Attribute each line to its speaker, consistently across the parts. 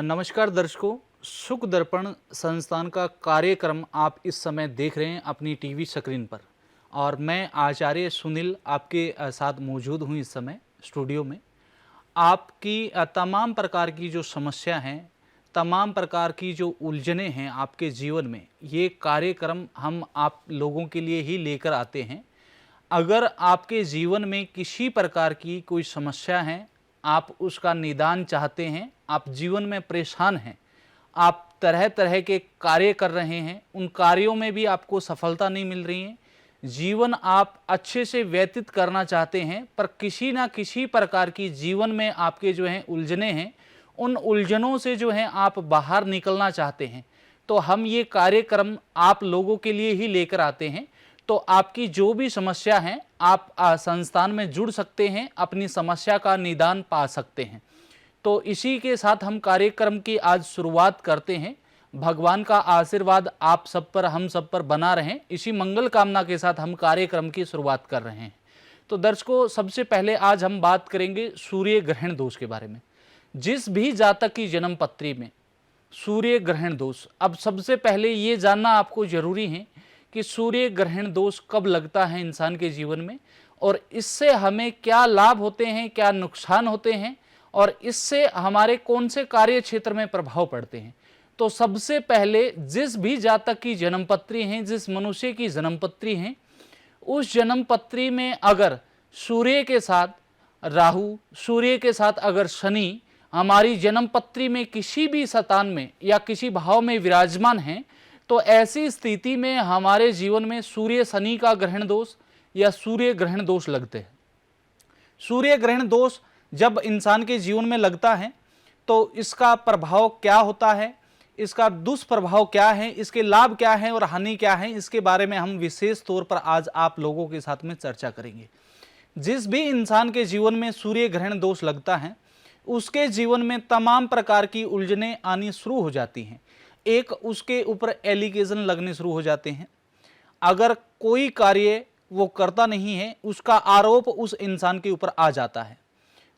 Speaker 1: नमस्कार दर्शकों, सुख दर्पण संस्थान का कार्यक्रम आप इस समय देख रहे हैं अपनी टीवी स्क्रीन पर और मैं आचार्य सुनील आपके साथ मौजूद हूं इस समय स्टूडियो में। आपकी तमाम प्रकार की जो समस्या हैं, तमाम प्रकार की जो उलझनें हैं आपके जीवन में, ये कार्यक्रम हम आप लोगों के लिए ही लेकर आते हैं। अगर आपके जीवन में किसी प्रकार की कोई समस्या है, आप उसका निदान चाहते हैं, आप जीवन में परेशान हैं, आप तरह तरह के कार्य कर रहे हैं, उन कार्यों में भी आपको सफलता नहीं मिल रही है, जीवन आप अच्छे से व्यतीत करना चाहते हैं पर किसी ना किसी प्रकार की जीवन में आपके जो हैं उलझने हैं, उन उलझनों से जो हैं आप बाहर निकलना चाहते हैं, तो हम ये कार्यक्रम आप लोगों के लिए ही लेकर आते हैं। तो आपकी जो भी समस्या है आप संस्थान में जुड़ सकते हैं, अपनी समस्या का निदान पा सकते हैं। तो इसी के साथ हम कार्यक्रम की आज शुरुआत करते हैं। भगवान का आशीर्वाद आप सब पर, हम सब पर बना रहें, इसी मंगल कामना के साथ हम कार्यक्रम की शुरुआत कर रहे हैं। तो दर्शकों, सबसे पहले आज हम बात करेंगे सूर्य ग्रहण दोष के बारे में। जिस भी जातक की जन्म पत्री में सूर्य ग्रहण दोष, अब सबसे पहले ये जानना आपको जरूरी है कि सूर्य ग्रहण दोष कब लगता है इंसान के जीवन में और इससे हमें क्या लाभ होते हैं, क्या नुकसान होते हैं और इससे हमारे कौन से कार्य क्षेत्र में प्रभाव पड़ते हैं। तो सबसे पहले जिस भी जातक की जन्मपत्री है, जिस मनुष्य की जन्मपत्री है, उस जन्मपत्री में अगर सूर्य के साथ राहु, सूर्य के साथ अगर शनि हमारी जन्मपत्री में किसी भी स्थान में या किसी भाव में विराजमान है, तो ऐसी स्थिति में हमारे जीवन में सूर्य शनि का ग्रहण दोष या सूर्य ग्रहण दोष लगते हैं। सूर्य ग्रहण दोष जब इंसान के जीवन में लगता है तो इसका प्रभाव क्या होता है, इसका दुष्प्रभाव क्या है, इसके लाभ क्या है और हानि क्या है, इसके बारे में हम विशेष तौर पर आज आप लोगों के साथ में चर्चा करेंगे। जिस भी इंसान के जीवन में सूर्य ग्रहण दोष लगता है उसके जीवन में तमाम प्रकार की उलझनें आनी शुरू हो जाती हैं। एक, उसके ऊपर एलिगेशन लगने शुरू हो जाते हैं। अगर कोई कार्य वो करता नहीं है उसका आरोप उस इंसान के ऊपर आ जाता है।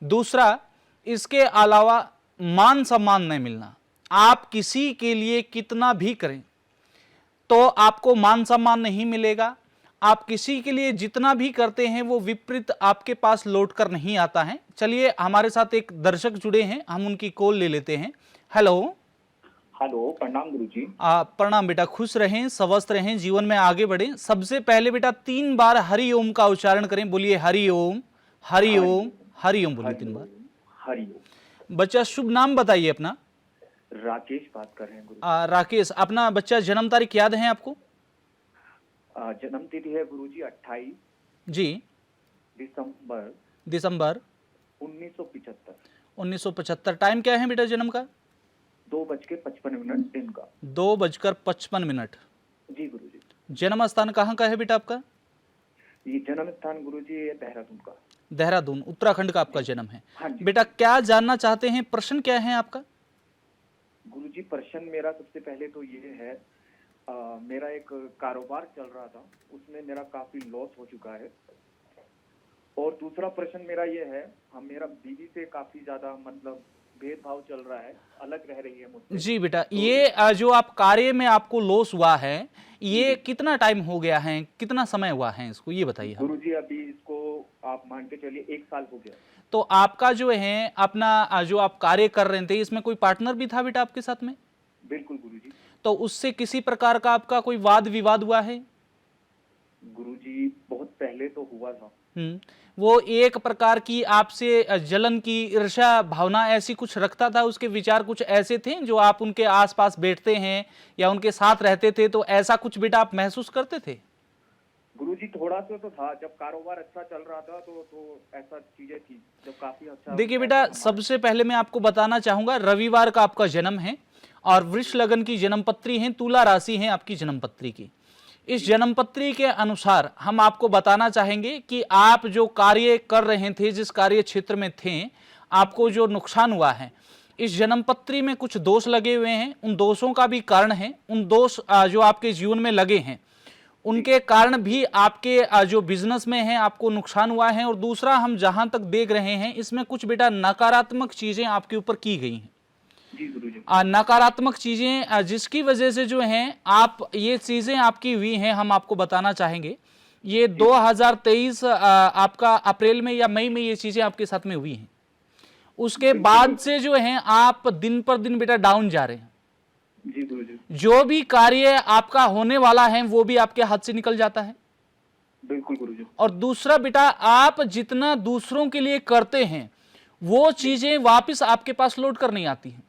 Speaker 1: दूसरा, इसके अलावा मान सम्मान नहीं मिलना। आप किसी के लिए कितना भी करें तो आपको मान सम्मान नहीं मिलेगा। आप किसी के लिए जितना भी करते हैं वो विपरीत आपके पास लौट कर नहीं आता है। चलिए, हमारे साथ एक दर्शक जुड़े हैं, हम उनकी कॉल ले लेते हैं। हेलो।
Speaker 2: हेलो, प्रणाम गुरुजी।
Speaker 1: प्रणाम बेटा, खुश रहें, स्वस्थ रहें, जीवन में आगे बढ़ें। सबसे पहले बेटा 3 बार हरि ओम का उच्चारण करें। बोलिए हरि ओम, हरि ओम, हरि ओम। बोलिए 3 बार
Speaker 2: हरि ओम।
Speaker 1: बच्चा शुभ नाम बताइए अपना।
Speaker 2: राकेश बात कर रहे हैं गुरुजी।
Speaker 1: राकेश, अपना बच्चा जन्म तारीख याद है आपको?
Speaker 2: जन्म तिथि है गुरुजी 28
Speaker 1: जी
Speaker 2: दिसंबर
Speaker 1: दिसंबर
Speaker 2: 1975।
Speaker 1: 1975। टाइम क्या है बेटा जन्म का?
Speaker 2: 2:55 दिन का।
Speaker 1: 2:55।
Speaker 2: जी गुरुजी।
Speaker 1: जन्म स्थान कहाँ का है बेटा आपका?
Speaker 2: ये जन्म स्थान गुरुजी देहरादून का।
Speaker 1: देहरादून, उत्तराखंड का आपका जन्म है।
Speaker 2: हाँ जी।
Speaker 1: बेटा क्या जानना चाहते हैं, प्रश्न क्या है आपका?
Speaker 2: गुरुजी, प्रश्न मेरा सबसे पहले तो ये है, मेरा एक कारोबार चल रहा था, उसमें मेरा काफी लॉस हो चुका है। और दूसरा प्रश्न मेरा ये है, मेरा बीवी से काफी ज्यादा मतलब भेदभाव चल रहा है, अलग रह रही है मुझसे।
Speaker 1: जी बेटा, ये जो आप कार्य में आपको लॉस हुआ है, ये कितना टाइम हो गया है, कितना समय हुआ है इसको, ये बताइए।
Speaker 2: गुरुजी, अभी इसको आप मान के चलिए 1 साल हो गया।
Speaker 1: तो आपका जो है अपना जो आप कार्य कर रहे थे, इसमें कोई पार्टनर भी था बेटा आपके साथ में?
Speaker 2: बिल्कुल गुरुजी।
Speaker 1: तो उससे किसी प्रकार का आपका कोई वाद विवाद हुआ है?
Speaker 2: गुरुजी, बहुत पहले तो हुआ था।
Speaker 1: वो एक प्रकार की आपसे जलन की, ईर्ष्या भावना ऐसी कुछ रखता था, उसके विचार कुछ ऐसे थे जो आप उनके आसपास बैठते हैं या उनके साथ रहते थे तो ऐसा कुछ बेटा आप महसूस करते थे?
Speaker 2: गुरुजी, थोड़ा सा तो था। जब कारोबार अच्छा चल रहा था तो ऐसा चीजें थी, जब काफी अच्छा।
Speaker 1: देखिए बेटा, सबसे पहले मैं आपको बताना चाहूंगा, रविवार का आपका जन्म है और वृष लगन की जन्मपत्री है, तुला राशि है आपकी जन्मपत्री की। इस जन्मपत्री के अनुसार हम आपको बताना चाहेंगे कि आप जो कार्य कर रहे थे, जिस कार्य क्षेत्र में थे, आपको जो नुकसान हुआ है, इस जन्मपत्री में कुछ दोष लगे हुए हैं। उन दोषों का भी कारण है, उन दोष जो आपके जीवन में लगे हैं उनके कारण भी आपके जो बिजनेस में है आपको नुकसान हुआ है। और दूसरा, हम जहां तक देख रहे हैं इसमें कुछ बेटा नकारात्मक चीजें आपके ऊपर की गई हैं।
Speaker 2: जी गुरुजी।
Speaker 1: नकारात्मक चीजें जिसकी वजह से जो हैं आप ये चीजें आपकी हुई हैं, हम आपको बताना चाहेंगे। ये 2023 आपका अप्रैल में या मई में ये चीजें आपके साथ में हुई हैं। उसके बाद से जो है आप दिन पर दिन बेटा डाउन जा रहे हैं।
Speaker 2: जी गुरुजी।
Speaker 1: जो भी कार्य आपका होने वाला है वो भी आपके हाथ से निकल जाता है।
Speaker 2: बिल्कुल गुरुजी।
Speaker 1: और दूसरा बेटा, आप जितना दूसरों के लिए करते हैं वो चीजें वापस आपके पास लौट कर नहीं आती हैं।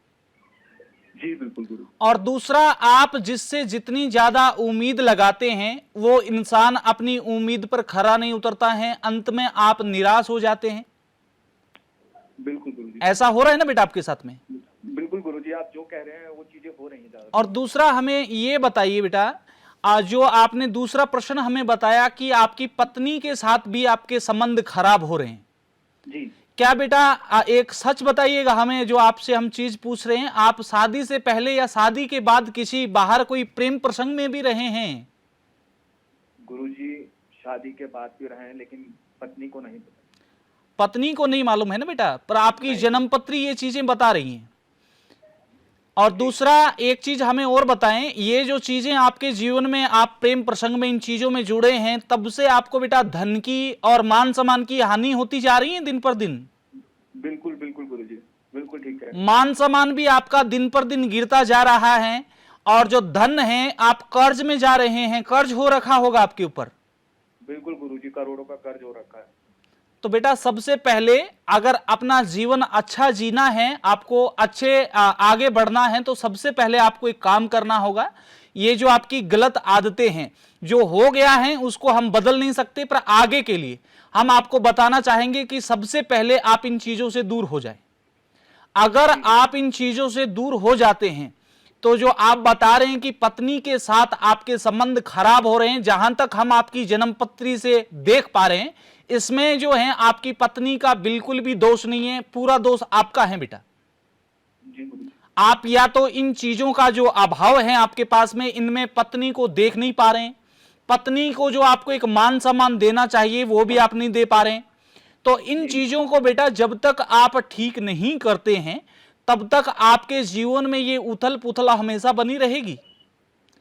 Speaker 2: जी बिल्कुल गुरु।
Speaker 1: और दूसरा, आप जिससे जितनी ज्यादा उम्मीद लगाते हैं वो इंसान अपनी उम्मीद पर खरा नहीं उतरता है, अंत में आप निराश हो जाते हैं।
Speaker 2: बिल्कुल गुरुजी।
Speaker 1: ऐसा हो रहा है ना बेटा आपके साथ में?
Speaker 2: बिल्कुल गुरुजी, आप जो कह रहे हैं वो चीजें हो रही हैं ज्यादा।
Speaker 1: और दूसरा, हमें ये बताइए बेटा, जो आपने दूसरा प्रश्न हमें बताया कि आपकी पत्नी के साथ भी आपके संबंध खराब हो रहे हैं।
Speaker 2: जी।
Speaker 1: क्या बेटा एक सच बताइएगा हमें, जो आपसे हम चीज पूछ रहे हैं, आप शादी से पहले या शादी के बाद किसी बाहर कोई प्रेम प्रसंग में भी रहे हैं?
Speaker 2: गुरुजी, शादी के बाद भी रहे हैं लेकिन पत्नी को नहीं पता।
Speaker 1: पत्नी को नहीं मालूम है ना बेटा, पर आपकी जन्मपत्री ये चीजें बता रही हैं। और दूसरा, एक चीज हमें और बताएं, ये जो चीजें आपके जीवन में आप प्रेम प्रसंग में इन चीजों में जुड़े हैं, तब से आपको बेटा धन की और मान सम्मान की हानि होती जा रही है दिन पर दिन?
Speaker 2: बिल्कुल बिल्कुल गुरुजी, बिल्कुल ठीक है।
Speaker 1: मान सम्मान भी आपका दिन पर दिन गिरता जा रहा है। और जो धन है, आप कर्ज में जा रहे हैं, कर्ज हो रखा होगा आपके ऊपर।
Speaker 2: बिल्कुल गुरुजी, करोड़ों का कर्ज हो रखा है।
Speaker 1: तो बेटा सबसे पहले, अगर अपना जीवन अच्छा जीना है, आपको अच्छे आगे बढ़ना है, तो सबसे पहले आपको एक काम करना होगा। ये जो आपकी गलत आदतें हैं, जो हो गया है उसको हम बदल नहीं सकते, पर आगे के लिए हम आपको बताना चाहेंगे कि सबसे पहले आप इन चीजों से दूर हो जाए। अगर आप इन चीजों से दूर हो जाते हैं तो जो आप बता रहे हैं कि पत्नी के साथ आपके संबंध खराब हो रहे हैं, जहां तक हम आपकी जन्मपत्री से देख पा रहे हैं, इसमें जो है आपकी पत्नी का बिल्कुल भी दोष नहीं है, पूरा दोष आपका है बेटा। आप या तो इन चीजों का जो अभाव है आपके पास में, इनमें पत्नी को देख नहीं पा रहे हैं, पत्नी को जो आपको एक मान सम्मान देना चाहिए वो भी आप नहीं दे पा रहे हैं। तो इन चीजों को बेटा जब तक आप ठीक नहीं करते हैं, तब तक आपके जीवन में ये उथल पुथल हमेशा बनी रहेगी।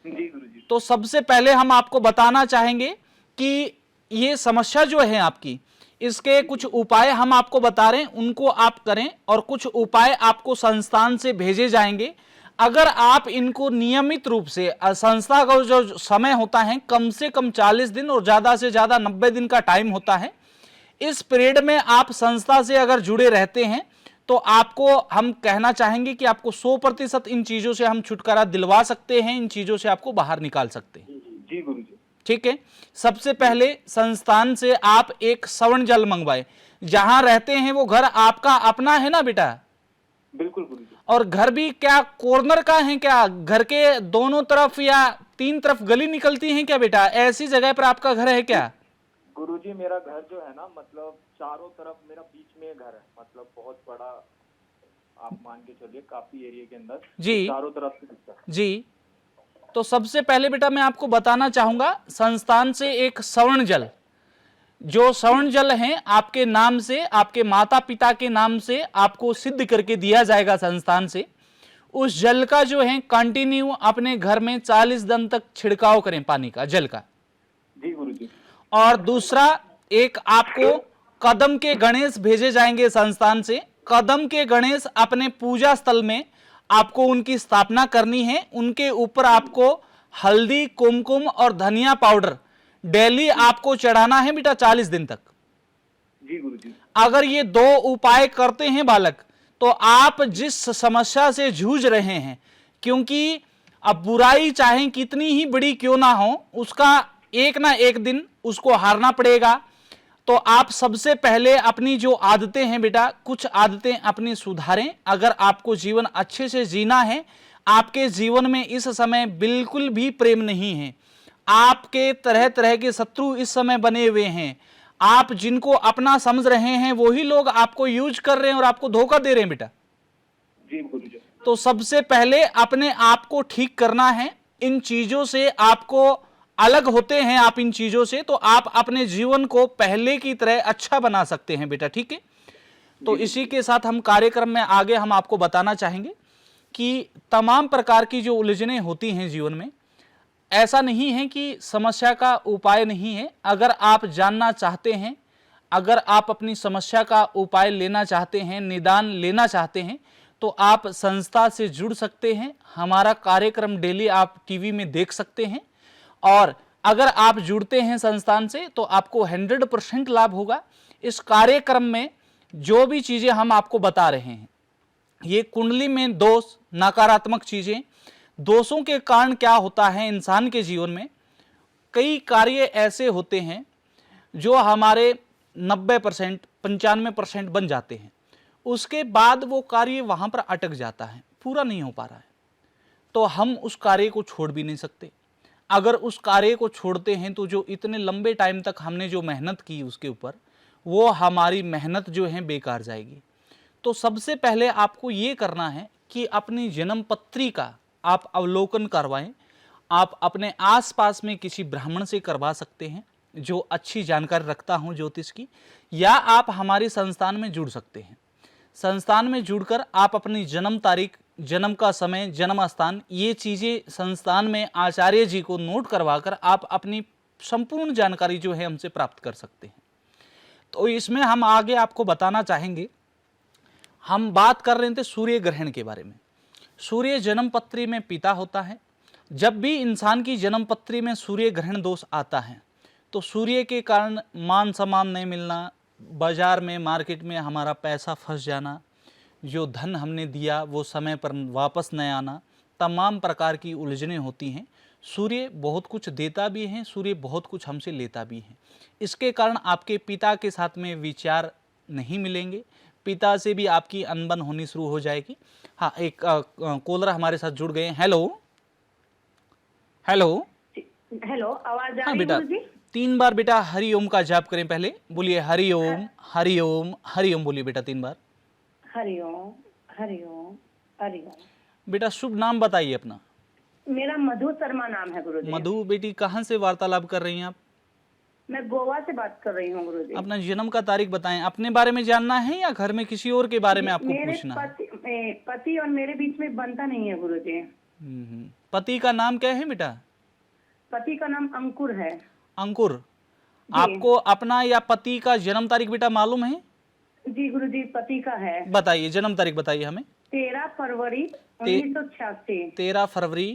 Speaker 2: जी गुरुजी।
Speaker 1: तो सबसे पहले हम आपको बताना चाहेंगे कि ये समस्या जो है आपकी, इसके कुछ उपाय हम आपको बता रहे हैं, उनको आप करें। और कुछ उपाय आपको संस्थान से भेजे जाएंगे। अगर आप इनको नियमित रूप से, संस्था का जो समय होता है कम से कम 40 दिन और ज्यादा से ज्यादा 90 दिन का टाइम होता है, इस पीरियड में आप संस्था से अगर जुड़े रहते हैं तो आपको हम कहना चाहेंगे कि आपको 100% इन चीजों से हम छुटकारा दिलवा सकते हैं, इन चीजों से आपको बाहर निकाल सकते हैं।
Speaker 2: जी गुरुजी।
Speaker 1: ठीक है। सबसे पहले संस्थान से आप एक श्रवण जल मंगवाए। जहां रहते हैं वो घर आपका अपना है ना बेटा?
Speaker 2: बिल्कुल गुरुजी।
Speaker 1: और घर भी क्या कॉर्नर का है क्या? घर के दोनों तरफ या 3 तरफ गली निकलती है क्या बेटा? ऐसी जगह पर आपका घर है क्या?
Speaker 2: गुरुजी, मेरा घर जो है ना, मतलब चारों तरफ मेरा बीच में घर है, मतलब बहुत बड़ा, आप मान के चलिए काफी एरिया के अंदर
Speaker 1: जी
Speaker 2: चारों तरफ से दिखता है।
Speaker 1: जी। तो सबसे पहले बेटा मैं आपको बताना चाहूंगा, संस्थान से एक श्रवण जल, जो श्रवण जल है आपके नाम से, आपके माता पिता के नाम से आपको सिद्ध करके दिया जाएगा संस्थान से। उस जल का जो है कंटिन्यू अपने घर में 40 दिन तक छिड़काव करें पानी का, जल का।
Speaker 2: जी गुरुजी।
Speaker 1: और दूसरा, एक आपको कदम के गणेश भेजे जाएंगे संस्थान से। कदम के गणेश अपने पूजा स्थल में आपको उनकी स्थापना करनी है। उनके ऊपर आपको हल्दी, कुमकुम और धनिया पाउडर डेली आपको चढ़ाना है बेटा 40 दिन तक।
Speaker 2: जी गुरुजी।
Speaker 1: अगर ये 2 उपाय करते हैं बालक, तो आप जिस समस्या से जूझ रहे हैं, क्योंकि अब बुराई चाहे कितनी ही बड़ी क्यों ना हो, उसका एक ना एक दिन उसको हारना पड़ेगा। तो आप सबसे पहले अपनी जो आदतें हैं बेटा, कुछ आदतें अपनी सुधारें। अगर आपको जीवन अच्छे से जीना है, आपके जीवन में इस समय बिल्कुल भी प्रेम नहीं है, आपके तरह तरह के शत्रु इस समय बने हुए हैं, आप जिनको अपना समझ रहे हैं वही लोग आपको यूज कर रहे हैं और आपको धोखा दे रहे हैं बेटा।
Speaker 2: जी गुरुजी।
Speaker 1: तो सबसे पहले अपने आप को ठीक करना है। इन चीजों से आपको अलग होते हैं आप इन चीजों से, तो आप अपने जीवन को पहले की तरह अच्छा बना सकते हैं बेटा, ठीक है। तो इसी के साथ हम कार्यक्रम में आगे हम आपको बताना चाहेंगे कि तमाम प्रकार की जो उलझनें होती हैं जीवन में, ऐसा नहीं है कि समस्या का उपाय नहीं है। अगर आप जानना चाहते हैं, अगर आप अपनी समस्या का उपाय लेना चाहते हैं, निदान लेना चाहते हैं, तो आप संस्था से जुड़ सकते हैं। हमारा कार्यक्रम डेली आप टीवी में देख सकते हैं, और अगर आप जुड़ते हैं संस्थान से तो आपको 100% लाभ होगा। इस कार्यक्रम में जो भी चीजें हम आपको बता रहे हैं, ये कुंडली में दोष, नकारात्मक चीजें, दोषों के कारण क्या होता है इंसान के जीवन में, कई कार्य ऐसे होते हैं जो हमारे 90%, 95% बन जाते हैं, उसके बाद वो कार्य वहां पर अटक जाता है, पूरा नहीं हो पा रहा है, तो हम उस कार्य को छोड़ भी नहीं सकते। अगर उस कार्य को छोड़ते हैं तो जो इतने लंबे टाइम तक हमने जो मेहनत की उसके ऊपर, वो हमारी मेहनत जो है बेकार जाएगी। तो सबसे पहले आपको ये करना है कि अपनी जन्म पत्री का आप अवलोकन करवाएं। आप अपने आसपास में किसी ब्राह्मण से करवा सकते हैं जो अच्छी जानकारी रखता हो ज्योतिष की, या आप हमारे संस्थान में जुड़ सकते हैं। संस्थान में जुड़कर आप अपनी जन्म तारीख, जन्म का समय, जन्म स्थान, ये चीज़ें संस्थान में आचार्य जी को नोट करवाकर आप अपनी संपूर्ण जानकारी जो है हमसे प्राप्त कर सकते हैं। तो इसमें हम आगे आपको बताना चाहेंगे, हम बात कर रहे थे सूर्य ग्रहण के बारे में। सूर्य जन्म पत्री में पिता होता है। जब भी इंसान की जन्म पत्री में सूर्य ग्रहण दोष आता है तो सूर्य के कारण मान सम्मान नहीं मिलना, बाजार में, मार्केट में हमारा पैसा फंस जाना, जो धन हमने दिया वो समय पर वापस न आना, तमाम प्रकार की उलझनें होती हैं। सूर्य बहुत कुछ देता भी है, सूर्य बहुत कुछ हमसे लेता भी है। इसके कारण आपके पिता के साथ में विचार नहीं मिलेंगे, पिता से भी आपकी अनबन होनी शुरू हो जाएगी। हाँ, एक कॉलर हमारे साथ जुड़ गए हैं। हेलो हेलो
Speaker 3: हेलो, आवाज आ
Speaker 1: हाँ
Speaker 3: रही है
Speaker 1: बेटा,
Speaker 3: गुरुजी?
Speaker 1: 3 बार बेटा हरि ओम का जाप करें। पहले बोलिए हरि ओम, हरि ओम, हरि ओम, बोलिए बेटा 3 बार।
Speaker 3: हरिओम, हरिओम, हरिओम।
Speaker 1: बेटा शुभ नाम बताइए अपना।
Speaker 3: मेरा मधु शर्मा नाम है गुरुजी।
Speaker 1: मधु बेटी, कहाँ से वार्तालाप कर रही हैं आप?
Speaker 3: मैं गोवा से बात कर रही हूँ गुरुजी।
Speaker 1: अपना जन्म का तारीख बताएं। अपने बारे में जानना है या घर में किसी और के बारे में आपको
Speaker 3: मेरे
Speaker 1: पूछना है?
Speaker 3: पति और मेरे बीच में बनता नहीं है गुरुजी।
Speaker 1: पति का नाम क्या है बेटा?
Speaker 3: पति का नाम अंकुर है।
Speaker 1: अंकुर। आपको अपना या पति का जन्म तारीख बेटा मालूम है?
Speaker 3: जी गुरुजी, पति का है।
Speaker 1: बताइए, जन्म तारीख बताइए हमें।
Speaker 3: 13 फरवरी 1986।
Speaker 1: 13 फरवरी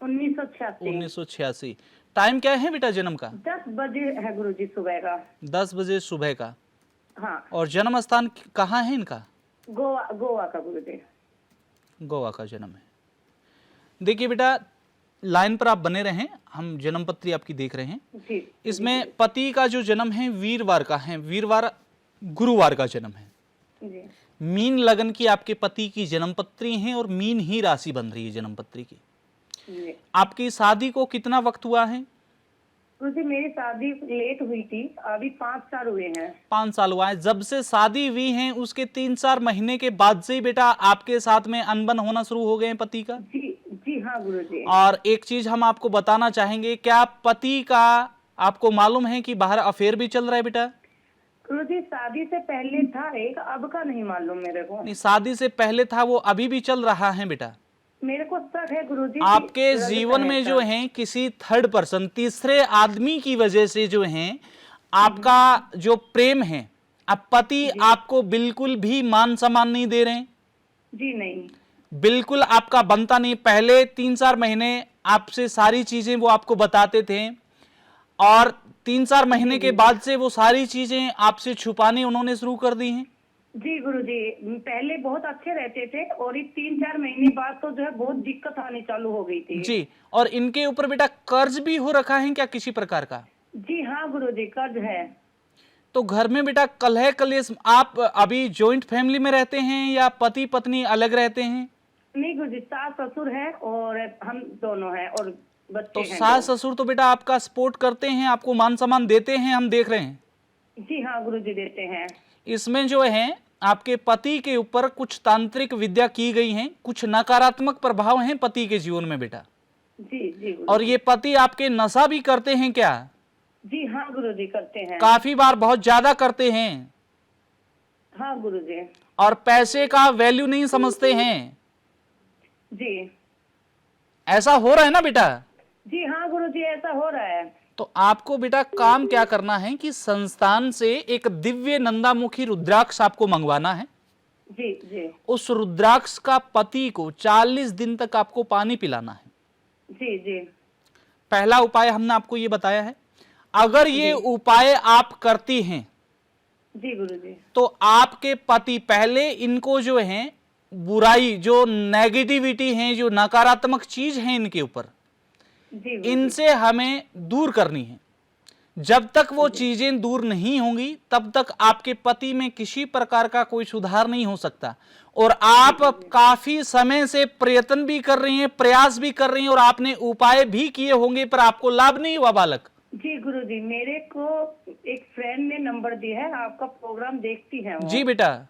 Speaker 3: 1986।
Speaker 1: 1986। टाइम क्या है बेटा जन्म का?
Speaker 3: 10 बजे है गुरुजी सुबह का।
Speaker 1: 10 बजे सुबह का।
Speaker 3: हाँ।
Speaker 1: और जन्म स्थान कहाँ है इनका?
Speaker 3: गोवा, गोवा का गुरुजी।
Speaker 1: गोवा का जन्म है। देखिए बेटा, लाइन पर आप बने रहें, हम जन्म पत्री आपकी देख रहे हैं।
Speaker 3: जी।
Speaker 1: इसमें पति का जो जन्म है वीरवार का है, वीरवार गुरुवार का जन्म है।
Speaker 3: जी।
Speaker 1: मीन लगन की आपके पति की जन्म पत्री है और मीन ही राशि बन रही है जन्म पत्री की।
Speaker 3: जी।
Speaker 1: आपकी शादी को कितना वक्त हुआ है?
Speaker 3: मुझे मेरी शादी लेट हुई थी, अभी 5 साल हुए हैं।
Speaker 1: 5 साल हुआ है। जब से शादी हुई है उसके 3-4 महीने के बाद से ही बेटा आपके साथ में अनबन होना शुरू हो गए हैं पति का?
Speaker 3: जी जी हाँ गुरुजी।
Speaker 1: और एक चीज हम आपको बताना चाहेंगे, क्या पति का आपको मालूम है कि बाहर अफेयर भी चल रहा है बेटा?
Speaker 3: गुरुजी, शादी से पहले था एक, अब का नहीं मालूम मेरे को।
Speaker 1: नहीं, शादी से पहले था, वो अभी भी चल रहा है बेटा।
Speaker 3: मेरे को शक है गुरुजी।
Speaker 1: आपके जीवन में जो है किसी थर्ड पर्सन, तीसरे आदमी की वजह से जो है आपका जो प्रेम है, अब पति आपको बिल्कुल भी मान सम्मान नहीं दे रहे हैं।
Speaker 3: जी नहीं।
Speaker 1: बिल्कुल आपका बनता नहीं। पहले 3-4 महीने आपसे सारी चीजें वो आपको बताते थे, और 3-4 महीने के बाद से वो सारी चीजें आपसे छुपानी उन्होंने शुरू कर दी हैं।
Speaker 3: जी गुरुजी, पहले बहुत अच्छे रहते थे और ये 3-4 महीने बाद तो जो है बहुत दिक्कत आनी चालू हो गई थी।
Speaker 1: जी। और इनके ऊपर बेटा कर्ज भी हो रखा है क्या किसी प्रकार का?
Speaker 3: जी हाँ गुरुजी, कर्ज है।
Speaker 1: तो घर में बेटा कलह कलेश, आप अभी जॉइंट फैमिली में रहते हैं या पति पत्नी अलग रहते हैं?
Speaker 3: नहीं गुरुजी, सास ससुर है और हम दोनों हैं और बच्चे
Speaker 1: तो
Speaker 3: हैं।
Speaker 1: सास ससुर तो बेटा आपका सपोर्ट करते हैं, आपको मान सम्मान देते हैं, हम देख रहे हैं।
Speaker 3: जी हाँ गुरुजी, देते हैं।
Speaker 1: इसमें जो है आपके पति के ऊपर कुछ तांत्रिक विद्या की गई है, कुछ नकारात्मक प्रभाव हैं पति के जीवन में बेटा।
Speaker 3: जी जी गुरु
Speaker 1: और ये पति आपके नशा भी करते हैं क्या?
Speaker 3: जी। हाँ गुरु जी करते हैं।
Speaker 1: काफी बार बहुत ज्यादा करते हैं।
Speaker 3: हाँ गुरु जी।
Speaker 1: और पैसे का वैल्यू नहीं समझते हैं।
Speaker 3: जी
Speaker 1: ऐसा हो रहा है ना बेटा?
Speaker 3: जी। हाँ गुरु जी ऐसा हो रहा है।
Speaker 1: तो आपको बेटा काम क्या करना है कि संस्थान से एक दिव्य नंदामुखी रुद्राक्ष आपको मंगवाना है।
Speaker 3: जी जी
Speaker 1: उस रुद्राक्ष का पति को 40 दिन तक आपको पानी पिलाना है।
Speaker 3: जी जी
Speaker 1: पहला उपाय हमने आपको ये बताया है। अगर ये
Speaker 3: जी।
Speaker 1: उपाय आप करती हैं
Speaker 3: जी गुरु जी।
Speaker 1: तो आपके पति पहले इनको जो है बुराई, जो नेगेटिविटी है, जो नकारात्मक चीज है इनके ऊपर,
Speaker 3: जी गुरु जी।
Speaker 1: इनसे हमें दूर करनी है। जब तक वो चीजें दूर नहीं होंगी तब तक आपके पति में किसी प्रकार का कोई सुधार नहीं हो सकता। और आप काफी समय से प्रयत्न भी कर रही हैं, प्रयास भी कर रही हैं, और आपने उपाय भी किए होंगे पर आपको लाभ नहीं हुआ बालक।
Speaker 3: जी गुरु जी, मेरे को एक फ्रेंड ने नंबर दिया है, आपका प्रोग्राम देखती है वो।
Speaker 1: जी बेटा।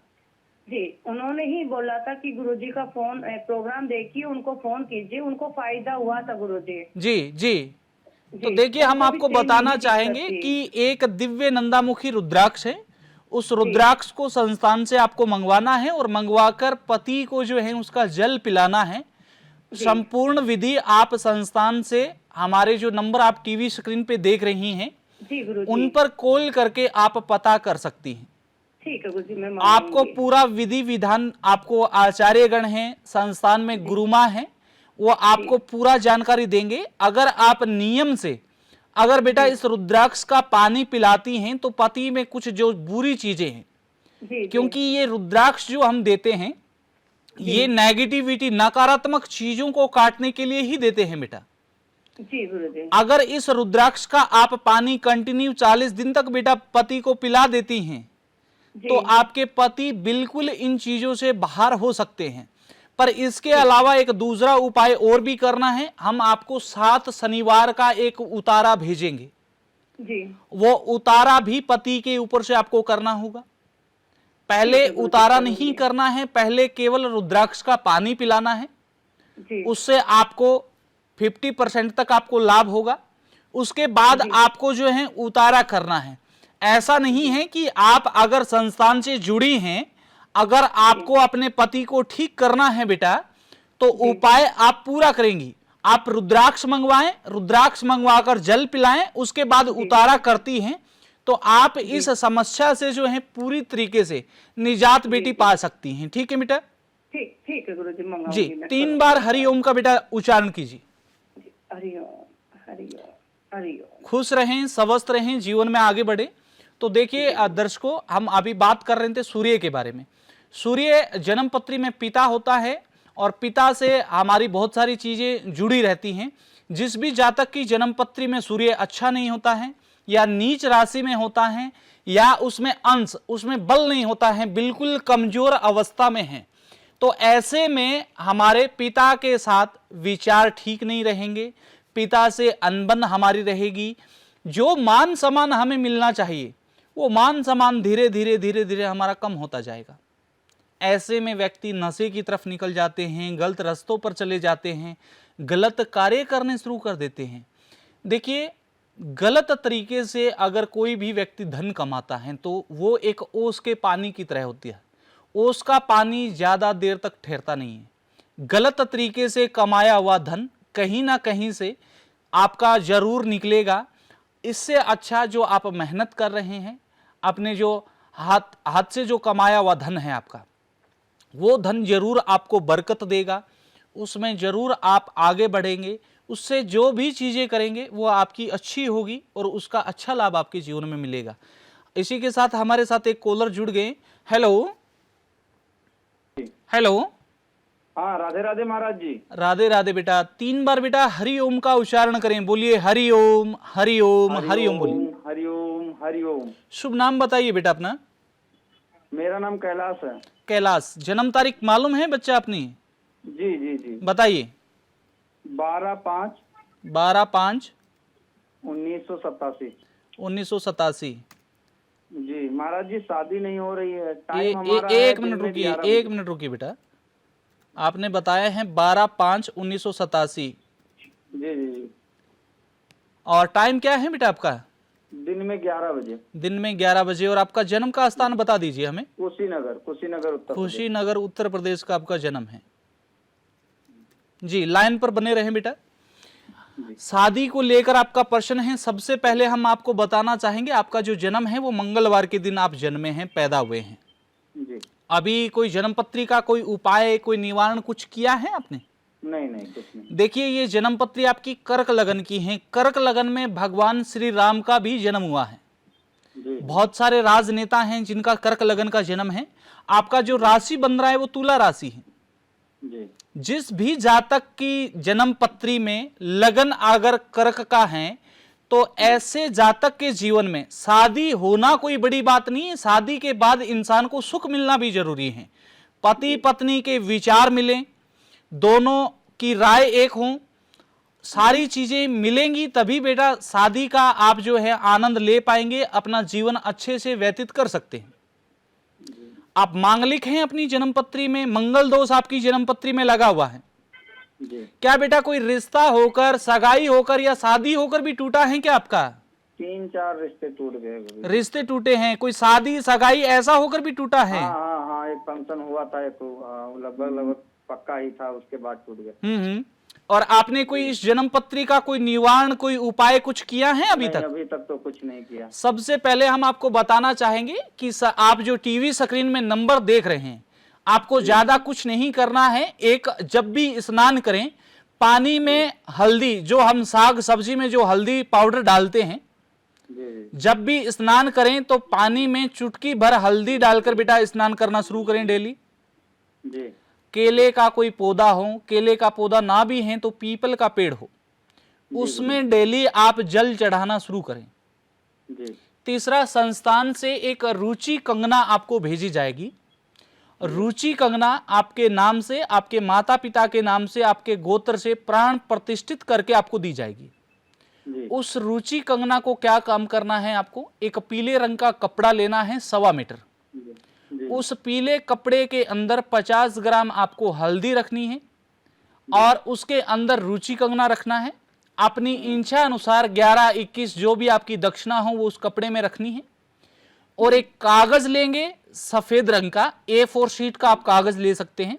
Speaker 3: जी, उन्होंने ही बोला था कि गुरुजी का फोन प्रोग्राम देखिए, उनको फोन कीजिए, उनको फायदा हुआ था गुरुजी।
Speaker 1: जी जी। तो
Speaker 3: जी,
Speaker 1: देखिए हम
Speaker 3: उनको भी
Speaker 1: आपको
Speaker 3: सेम
Speaker 1: बताना
Speaker 3: यही दिक्कत
Speaker 1: चाहेंगे
Speaker 3: थी।
Speaker 1: कि एक दिव्य नंदामुखी रुद्राक्ष है। उस रुद्राक्ष को संस्थान से आपको मंगवाना है और मंगवाकर पति को जो है उसका जल पिलाना है। संपूर्ण विधि आप संस्थान से हमारे जो नंबर आप टीवी स्क्रीन पे देख रही हैं
Speaker 3: जी गुरुजी।
Speaker 1: उन पर कॉल करके आप पता कर सकती हैं।
Speaker 3: ठीक है गुरुजी, मैं
Speaker 1: आपको
Speaker 3: मंगाऊंगी।
Speaker 1: पूरा विधि विधान, आपको आचार्यगण हैं संस्थान में, गुरुमा हैं, वो आपको पूरा जानकारी देंगे। अगर आप नियम से अगर बेटा इस रुद्राक्ष का पानी पिलाती हैं तो पति में कुछ जो बुरी चीजें हैं,
Speaker 3: जी
Speaker 1: क्योंकि ये रुद्राक्ष जो हम देते हैं ये नेगेटिविटी, नकारात्मक चीजों को काटने के लिए ही देते हैं बेटा।
Speaker 3: जी गुरुजी।
Speaker 1: अगर इस रुद्राक्ष का आप पानी कंटिन्यू 40 दिन तक बेटा पति को पिला देती हैं तो आपके पति बिल्कुल इन चीजों से बाहर हो सकते हैं। पर इसके अलावा एक दूसरा उपाय और भी करना है। हम आपको 7 शनिवार का एक उतारा भेजेंगे।
Speaker 3: जी
Speaker 1: वो उतारा भी पति के ऊपर से आपको करना होगा। पहले उतारा नहीं करना है, पहले केवल रुद्राक्ष का पानी पिलाना है।
Speaker 3: जी
Speaker 1: उससे आपको 50% तक आपको लाभ होगा। उसके बाद आपको जो है उतारा करना है। ऐसा नहीं है कि आप अगर संस्थान से जुड़ी हैं, अगर आपको अपने पति को ठीक करना है बेटा तो उपाय आप पूरा करेंगी। आप रुद्राक्ष मंगवाएं, रुद्राक्ष मंगवाकर जल पिलाएं, उसके बाद उतारा करती हैं तो आप इस समस्या से जो है पूरी तरीके से निजात बेटी पा सकती हैं। ठीक है बेटा?
Speaker 3: ठीक ठीक है गुरुजी, मंगाऊंगी
Speaker 1: जी।
Speaker 3: मैं।
Speaker 1: 3 बार हरिओम का बेटा उच्चारण कीजिए।
Speaker 3: हरिओम हरिओम हरिओम।
Speaker 1: खुश रहें, स्वस्थ रहें, जीवन में आगे बढ़े। तो देखिए दर्शकों, हम अभी बात कर रहे थे सूर्य के बारे में। सूर्य जन्म पत्री में पिता होता है और पिता से हमारी बहुत सारी चीजें जुड़ी रहती हैं। जिस भी जातक की जन्म पत्री में सूर्य अच्छा नहीं होता है या नीच राशि में होता है या उसमें अंश, उसमें बल नहीं होता है, बिल्कुल कमजोर अवस्था में है, तो ऐसे में हमारे पिता के साथ विचार ठीक नहीं रहेंगे, पिता से अनबन हमारी रहेगी। जो मान सम्मान हमें मिलना चाहिए वो मान सम्मान धीरे धीरे धीरे धीरे हमारा कम होता जाएगा। ऐसे में व्यक्ति नशे की तरफ निकल जाते हैं, गलत रास्तों पर चले जाते हैं, गलत कार्य करने शुरू कर देते हैं। देखिए, गलत तरीके से अगर कोई भी व्यक्ति धन कमाता है तो वो एक ओस के पानी की तरह होती है। ओस का पानी ज़्यादा देर तक ठहरता नहीं है। गलत तरीके से कमाया हुआ धन कहीं ना कहीं से आपका जरूर निकलेगा। इससे अच्छा जो आप मेहनत कर रहे हैं, अपने जो हाथ से जो कमाया हुआ धन है आपका, वो धन जरूर आपको बरकत देगा, उसमें जरूर आप आगे बढ़ेंगे। उससे जो भी चीज़ें करेंगे वो आपकी अच्छी होगी और उसका अच्छा लाभ आपके जीवन में मिलेगा। इसी के साथ हमारे साथ एक कॉलर जुड़ गए। Hello hello.
Speaker 4: हाँ, राधे राधे महाराज जी।
Speaker 1: राधे राधे बेटा। 3 बार बेटा हरि ओम का उच्चारण करें। बोलिए हरि ओम हरि ओम हरि ओम। बोलिए
Speaker 4: हरिओम हरिओम।
Speaker 1: शुभ नाम बताइए बेटा अपना।
Speaker 4: मेरा नाम कैलाश है।
Speaker 1: कैलाश। जन्म तारीख मालूम है बच्चा अपनी?
Speaker 4: जी जी जी।
Speaker 1: बताइए।
Speaker 4: 12/5
Speaker 1: 12/5/1987।
Speaker 4: 1987। जी महाराज जी, शादी नहीं हो रही है। टाइम हमारा
Speaker 1: एक मिनट रुकिए, 1 मिनट रुकिए बेटा। आपने बताया है 12/5/1987।
Speaker 4: जी जी जी।
Speaker 1: और टाइम क्या है बेटा आपका?
Speaker 4: दिन में 11 बजे।
Speaker 1: दिन में 11 बजे। और आपका जन्म का स्थान बता दीजिए हमें।
Speaker 4: कुशीनगर, कुशीनगर उत्तर प्रदेश।
Speaker 1: कुशीनगर उत्तर प्रदेश का आपका जन्म है जी। लाइन पर बने रहें बेटा।
Speaker 4: जी
Speaker 1: शादी को लेकर आपका प्रश्न है। सबसे पहले हम आपको बताना चाहेंगे, आपका जो जन्म है वो मंगलवार के दिन आप जन्मे हैं, पैदा हुए हैं।
Speaker 4: जी।
Speaker 1: अभी कोई जन्म पत्री का कोई उपाय, कोई निवारण कुछ किया है आपने?
Speaker 4: नहीं नहीं, कुछ नहीं।
Speaker 1: देखिए, ये जन्म पत्री आपकी कर्क लगन की है। कर्क लगन में भगवान श्री राम का भी जन्म हुआ है।
Speaker 4: जी
Speaker 1: बहुत सारे राजनेता हैं जिनका कर्क लगन का जन्म है। आपका जो राशि बन रहा है वो तुला राशि है।
Speaker 4: जी
Speaker 1: जिस भी जातक की जन्म पत्री में लगन अगर कर्क का है तो ऐसे जातक के जीवन में शादी होना कोई बड़ी बात नहीं है। शादी के बाद इंसान को सुख मिलना भी जरूरी है। पति पत्नी के विचार मिलें, दोनों की राय एक हो, सारी चीजें मिलेंगी तभी बेटा शादी का आप जो है आनंद ले पाएंगे, अपना जीवन अच्छे से व्यतीत कर सकते हैं। आप मांगलिक हैं, अपनी जन्मपत्री में मंगल दोष आपकी जन्मपत्री में लगा हुआ है।
Speaker 4: जी।
Speaker 1: क्या बेटा कोई रिश्ता होकर, सगाई होकर या शादी होकर भी टूटा है क्या आपका?
Speaker 4: 3-4 रिश्ते टूट गए कभी।
Speaker 1: रिश्ते टूटे हैं, कोई शादी सगाई ऐसा होकर भी टूटा है?
Speaker 4: हाँ हाँ हाँ, एक फंक्शन हुआ था, एक लगभग पक्का ही था, उसके बाद टूट गया।
Speaker 1: और आपने कोई इस जन्म पत्री का कोई निवारण, कोई उपाय कुछ किया है अभी तक?
Speaker 4: अभी तक तो कुछ नहीं किया।
Speaker 1: सबसे पहले हम आपको बताना चाहेंगे कि आप जो टीवी स्क्रीन में नंबर देख रहे हैं, आपको ज्यादा कुछ नहीं करना है। एक, जब भी स्नान करें, पानी में हल्दी, जो हम साग सब्जी में जो हल्दी पाउडर डालते हैं, जब भी स्नान करें तो पानी में चुटकी भर हल्दी डालकर बेटा स्नान करना शुरू करें डेली।
Speaker 4: जी।
Speaker 1: केले का कोई पौधा हो, केले का पौधा ना भी है तो पीपल का पेड़ हो, उसमें डेली आप जल चढ़ाना शुरू करें।
Speaker 4: जी।
Speaker 1: तीसरा, संस्थान से एक रुचि कंगना आपको भेजी जाएगी। रुचि कंगना आपके नाम से, आपके माता पिता के नाम से, आपके गोत्र से प्राण प्रतिष्ठित करके आपको दी जाएगी।
Speaker 4: जी।
Speaker 1: उस रुचि कंगना को क्या काम करना है आपको? एक पीले रंग का कपड़ा लेना है, 1.25 मीटर।
Speaker 4: जी।
Speaker 1: उस पीले कपड़े के अंदर 50 ग्राम आपको हल्दी रखनी है और उसके अंदर रुचि कंगना रखना है। अपनी इच्छा अनुसार 11-21 जो भी आपकी दक्षिणा हो वो उस कपड़े में रखनी है। और एक कागज लेंगे सफेद रंग का, A4 शीट का आप कागज ले सकते हैं।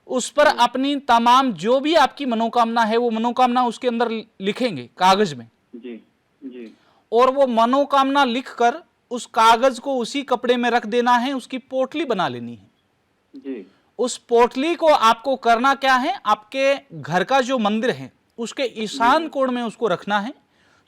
Speaker 1: उस पर अपनी तमाम जो भी आपकी मनोकामना है वो मनोकामना उसके अंदर लिखेंगे कागज में।
Speaker 4: जी। जी।
Speaker 1: और वो मनोकामना लिखकर उस कागज को उसी कपड़े में रख देना है, उसकी पोटली बना लेनी है।
Speaker 4: जी।
Speaker 1: उस पोटली को आपको करना क्या है, आपके घर का जो मंदिर है उसके ईशान कोण में उसको रखना है।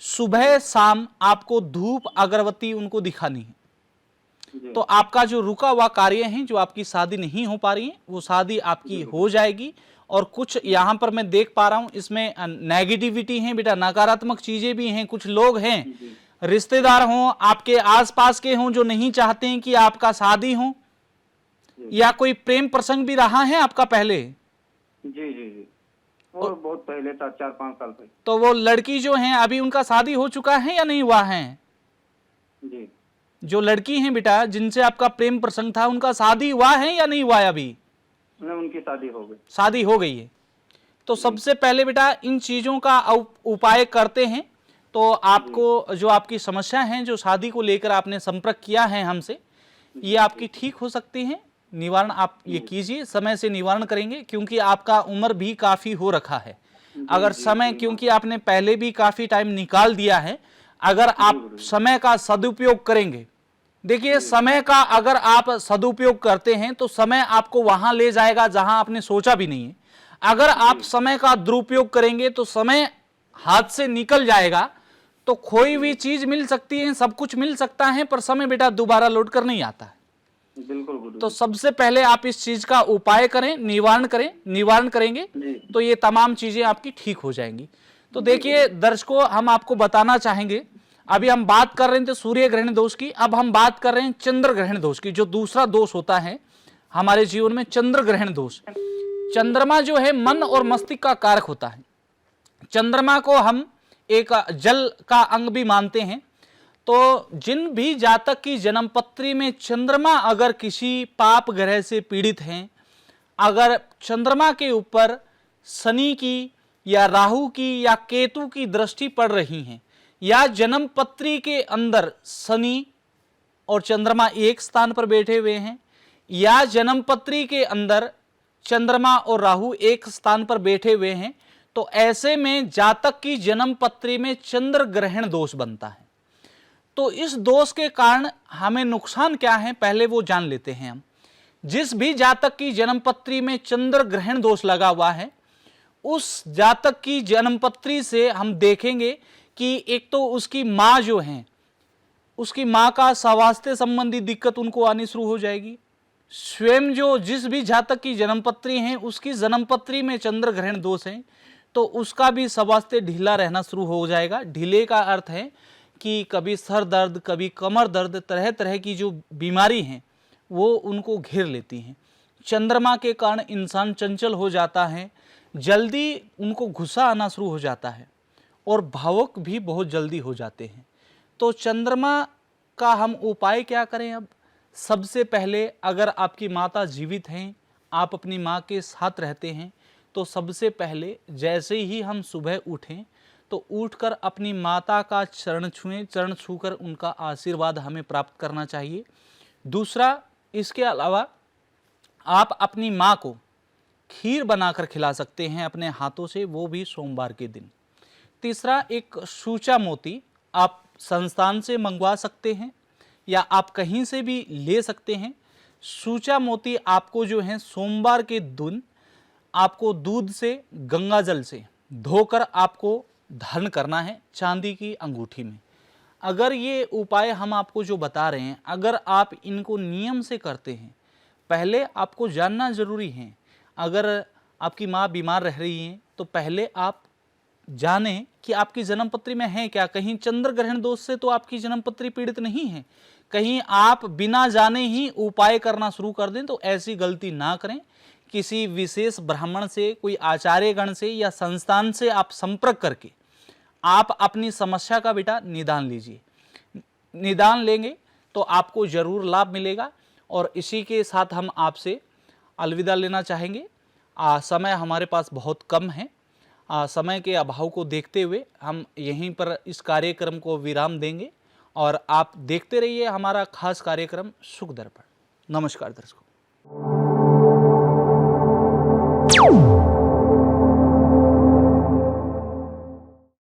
Speaker 1: सुबह शाम आपको धूप अगरबत्ती उनको दिखानी है। तो आपका जो रुका हुआ कार्य है, जो आपकी शादी नहीं हो पा रही है, वो शादी आपकी हो जाएगी। और कुछ यहाँ पर मैं देख पा रहा हूं इसमें नेगेटिविटी है बेटा, नकारात्मक चीजें भी हैं। कुछ लोग हैं, रिश्तेदार हों, आपके आसपास के हों, जो नहीं चाहते हैं कि आपका शादी हो, या कोई प्रेम प्रसंग भी रहा है आपका पहले?
Speaker 4: जी। जी। जी। और बहुत पहले था, 4-5 साल पहले।
Speaker 1: तो वो लड़की जो है अभी उनका शादी हो चुका है या नहीं हुआ है?
Speaker 4: जी।
Speaker 1: जो लड़की हैं बेटा जिनसे आपका प्रेम प्रसंग था, उनका शादी हुआ है या नहीं हुआ है अभी?
Speaker 4: नहीं, उनकी शादी हो गई।
Speaker 1: शादी हो गई है। तो सबसे पहले बेटा इन चीजों का उपाय करते हैं। तो आपको जो आपकी समस्या है, जो शादी को लेकर आपने संपर्क किया है हमसे, ये आपकी ठीक हो सकती है। निवारण आप ये कीजिए, समय से निवारण करेंगे, क्योंकि आपका उम्र भी काफी हो रखा है। अगर समय, क्योंकि आपने पहले भी काफी टाइम निकाल दिया है, अगर आप समय का सदुपयोग करेंगे, देखिए समय का अगर आप सदुपयोग करते हैं तो समय आपको वहां ले जाएगा जहां आपने सोचा भी नहीं है। अगर आप समय का दुरुपयोग करेंगे तो समय हाथ से निकल जाएगा। तो कोई भी चीज मिल सकती है, सब कुछ मिल सकता है, पर समय बेटा दोबारा लौट कर नहीं आता है।
Speaker 4: बिल्कुल गुरु।
Speaker 1: तो सबसे पहले आप इस चीज का उपाय करें, निवारण करें। निवारण करेंगे तो ये तमाम चीजें आपकी ठीक हो जाएंगी। तो देखिए दर्शकों, हम आपको बताना चाहेंगे, अभी हम बात कर रहे थे सूर्य ग्रहण दोष की, अब हम बात कर रहे हैं चंद्र ग्रहण दोष की। जो दूसरा दोष होता है हमारे जीवन में, चंद्र ग्रहण दोष। चंद्रमा जो है मन और मस्तिष्क का कारक होता है। चंद्रमा को हम एक जल का अंग भी मानते हैं। तो जिन भी जातक की जन्मपत्री में चंद्रमा अगर किसी पाप ग्रह से पीड़ित हैं, अगर चंद्रमा के ऊपर शनि की या राहु की या केतु की दृष्टि पड़ रही है, या जन्म पत्री के अंदर शनि और चंद्रमा एक स्थान पर बैठे हुए हैं, या जन्म पत्री के अंदर चंद्रमा और राहु एक स्थान पर बैठे हुए हैं, तो ऐसे में जातक की जन्म पत्री में चंद्र ग्रहण दोष बनता है। तो इस दोष के कारण हमें नुकसान क्या है, पहले वो जान लेते हैं हम। जिस भी जातक की जन्म पत्री में चंद्र ग्रहण दोष लगा हुआ है, उस जातक की जन्म पत्री से हम देखेंगे कि एक तो उसकी माँ जो है, उसकी माँ का स्वास्थ्य संबंधी दिक्कत उनको आनी शुरू हो जाएगी। स्वयं जो जिस भी जातक की जन्मपत्री है, उसकी जन्मपत्री में चंद्र ग्रहण दोष है, तो उसका भी स्वास्थ्य ढीला रहना शुरू हो जाएगा। ढीले का अर्थ है कि कभी सर दर्द, कभी कमर दर्द, तरह तरह की जो बीमारी हैं वो उनको घेर लेती हैं। चंद्रमा के कारण इंसान चंचल हो जाता है, जल्दी उनको गुस्सा आना शुरू हो जाता है और भावुक भी बहुत जल्दी हो जाते हैं। तो चंद्रमा का हम उपाय क्या करें? अब सबसे पहले, अगर आपकी माता जीवित हैं, आप अपनी माँ के साथ रहते हैं, तो सबसे पहले जैसे ही हम सुबह उठें तो उठकर अपनी माता का चरण छुएं, चरण छूकर उनका आशीर्वाद हमें प्राप्त करना चाहिए। दूसरा, इसके अलावा आप अपनी माँ को खीर बनाकर खिला सकते हैं अपने हाथों से, वो भी सोमवार के दिन। तीसरा, एक सूचा मोती आप संस्थान से मंगवा सकते हैं या आप कहीं से भी ले सकते हैं। सूचा मोती आपको जो है सोमवार के दिन आपको दूध से, गंगा जल से धोकर आपको धारण करना है चांदी की अंगूठी में। अगर ये उपाय हम आपको जो बता रहे हैं, अगर आप इनको नियम से करते हैं, पहले आपको जानना जरूरी है, अगर आपकी माँ बीमार रह रही है तो पहले आप जानें कि आपकी जन्मपत्री में है क्या। कहीं चंद्र ग्रहण दोष से तो आपकी जन्मपत्री पीड़ित नहीं है, कहीं आप बिना जाने ही उपाय करना शुरू कर दें, तो ऐसी गलती ना करें। किसी विशेष ब्राह्मण से, कोई आचार्यगण से या संस्थान से आप संपर्क करके आप अपनी समस्या का बेटा निदान लीजिए। निदान लेंगे तो आपको जरूर लाभ मिलेगा। और इसी के साथ हम आपसे अलविदा लेना चाहेंगे। समय हमारे पास बहुत कम है। समय के अभाव को देखते हुए हम यहीं पर इस कार्यक्रम को विराम देंगे और आप देखते रहिए हमारा खास कार्यक्रम सुख दर्पण। नमस्कार दर्शकों।